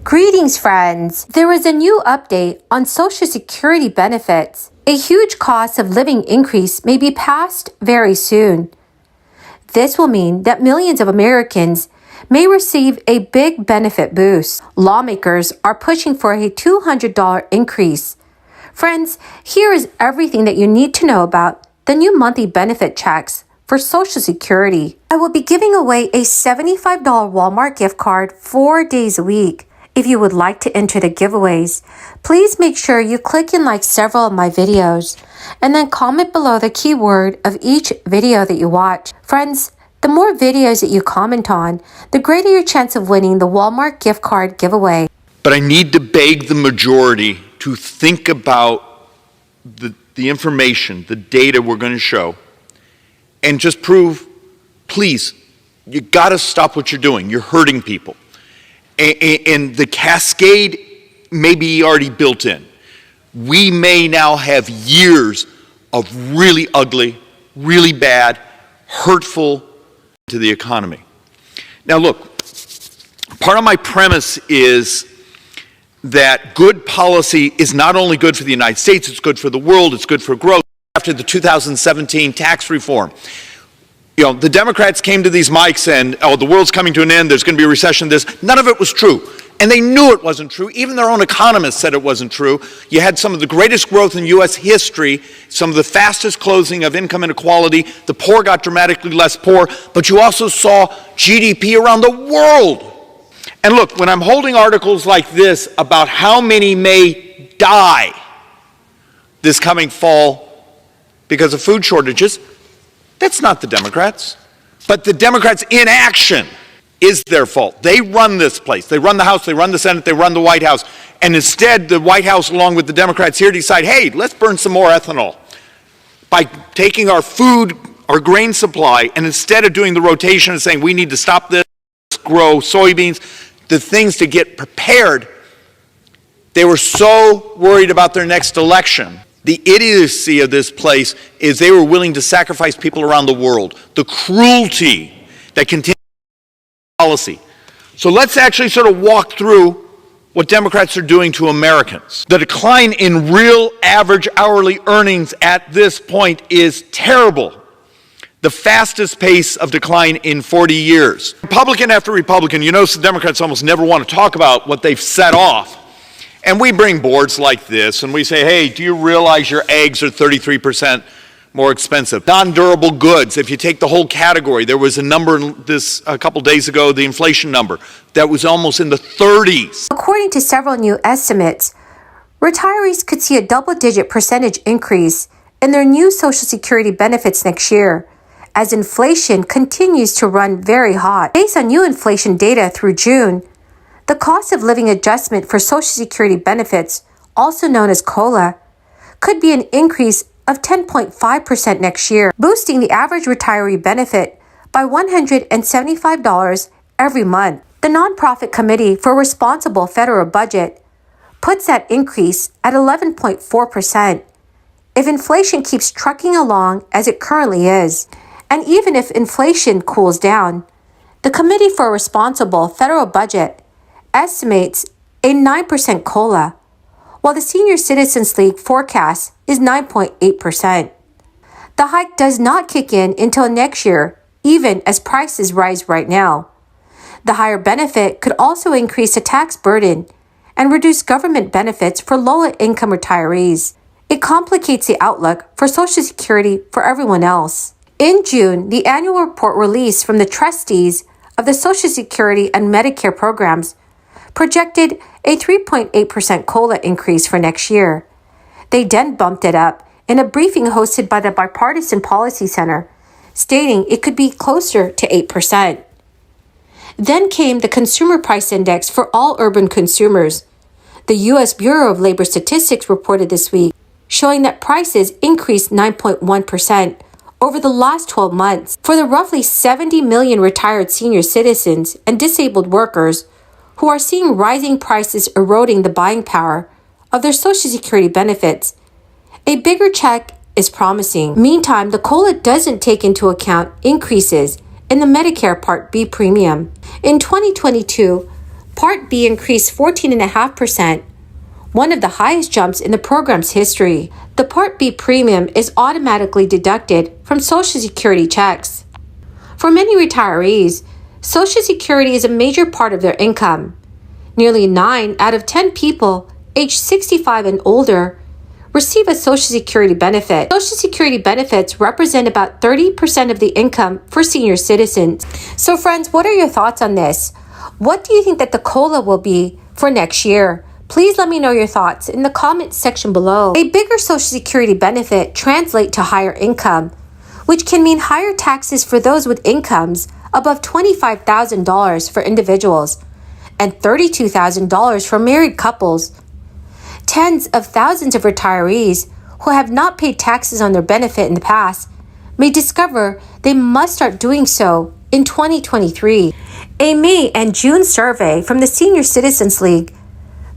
Greetings, friends! There is a new update on Social Security benefits. A huge cost of living increase may be passed very soon. This will mean that millions of Americans may receive a big benefit boost. Lawmakers are pushing for a $200 increase. Friends, here is everything that you need to know about the new monthly benefit checks for Social Security. I will be giving away a $75 Walmart gift card 4 days a week. If you would like to enter the giveaways, please make sure you click and like several of my videos, and then comment below the keyword of each video that you watch. Friends, the more videos that you comment on, the greater your chance of winning the Walmart gift card giveaway. But I need to beg the majority to think about the information, the data we're going to show, and just prove, please, you got to stop what you're doing. You're hurting people. And the cascade may be already built in. We may now have years of really ugly, really bad, hurtful to the economy. Now look, part of my premise is that good policy is not only good for the United States, it's good for the world, it's good for growth. After the 2017 tax reform, the Democrats came to these mics and, oh, the world's coming to an end, there's going to be a recession, none of it was true. And they knew it wasn't true. Even their own economists said it wasn't true. You had some of the greatest growth in U.S. history, some of the fastest closing of income inequality. The poor got dramatically less poor, but you also saw GDP around the world. And look, when I'm holding articles like this about how many may die this coming fall because of food shortages, that's not the Democrats. But the Democrats' inaction is their fault. They run this place. They run the House, they run the Senate, they run the White House. And instead, the White House, along with the Democrats here, decide, hey, let's burn some more ethanol by taking our food, our grain supply, and instead of doing the rotation and saying we need to stop this, grow soybeans, the things to get prepared, they were so worried about their next election. The idiocy of this place is they were willing to sacrifice people around the world. The cruelty that continues policy. So let's actually sort of walk through what Democrats are doing to Americans. The decline in real average hourly earnings at this point is terrible. The fastest pace of decline in 40 years. Republican after Republican, you notice the Democrats almost never want to talk about what they've set off. And we bring boards like this and we say, hey, do you realize your eggs are 33% more expensive? Non-durable goods, if you take the whole category, there was a number a couple days ago, the inflation number, that was almost in the 30s. According to several new estimates, retirees could see a double-digit percentage increase in their new Social Security benefits next year, as inflation continues to run very hot. Based on new inflation data through June, the cost of living adjustment for Social Security benefits, also known as COLA, could be an increase of 10.5% next year, boosting the average retiree benefit by $175 every month. The Nonprofit Committee for a Responsible Federal Budget puts that increase at 11.4% if inflation keeps trucking along as it currently is. And even if inflation cools down, the Committee for a Responsible Federal Budget estimates a 9% COLA, while the Senior Citizens League forecast is 9.8%. The hike does not kick in until next year, even as prices rise right now. The higher benefit could also increase the tax burden and reduce government benefits for lower-income retirees. It complicates the outlook for Social Security for everyone else. In June, the annual report released from the trustees of the Social Security and Medicare programs projected a 3.8% COLA increase for next year. They then bumped it up in a briefing hosted by the Bipartisan Policy Center, stating it could be closer to 8%. Then came the Consumer Price Index for all urban consumers. The U.S. Bureau of Labor Statistics reported this week, showing that prices increased 9.1% over the last 12 months. For the roughly 70 million retired senior citizens and disabled workers who are seeing rising prices eroding the buying power of their Social Security benefits, a bigger check is promising. Meantime, the COLA doesn't take into account increases in the Medicare Part B premium. In 2022, Part B increased 14.5%, one of the highest jumps in the program's history. The Part B premium is automatically deducted from Social Security checks. For many retirees, Social Security is a major part of their income. Nearly 9 out of 10 people aged 65 and older receive a Social Security benefit. Social Security benefits represent about 30% of the income for senior citizens. So friends, what are your thoughts on this? What do you think that the COLA will be for next year? Please let me know your thoughts in the comments section below. A bigger Social Security benefit translates to higher income, which can mean higher taxes for those with incomes above $25,000 for individuals and $32,000 for married couples. Tens of thousands of retirees who have not paid taxes on their benefit in the past may discover they must start doing so in 2023. A May and June survey from the Senior Citizens League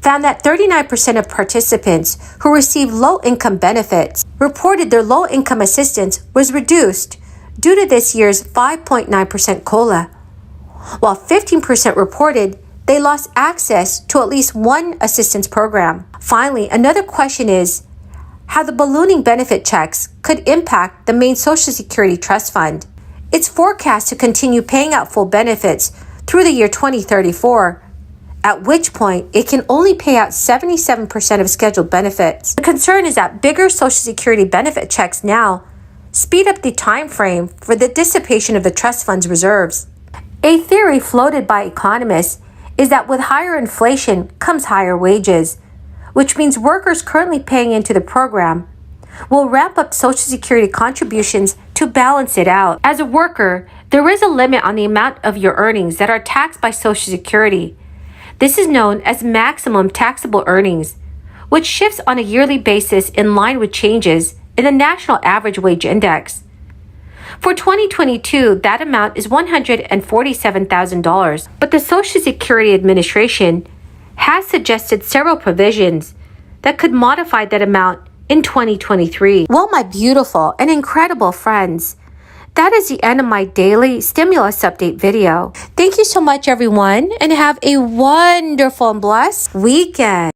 found that 39% of participants who received low-income benefits reported their low-income assistance was reduced due to this year's 5.9% COLA, while 15% reported they lost access to at least one assistance program. Finally, another question is how the ballooning benefit checks could impact the main Social Security Trust Fund. It's forecast to continue paying out full benefits through the year 2034, at which point it can only pay out 77% of scheduled benefits. The concern is that bigger Social Security benefit checks now speed up the time frame for the dissipation of the trust fund's reserves. A theory floated by economists is that with higher inflation comes higher wages, which means workers currently paying into the program will ramp up Social Security contributions to balance it out. As a worker, there is a limit on the amount of your earnings that are taxed by Social Security. This is known as maximum taxable earnings, which shifts on a yearly basis in line with changes in the National Average Wage Index. For 2022, that amount is $147,000, but the Social Security Administration has suggested several provisions that could modify that amount in 2023. Well, my beautiful and incredible friends, that is the end of my daily stimulus update video. Thank you so much, everyone, and have a wonderful and blessed weekend.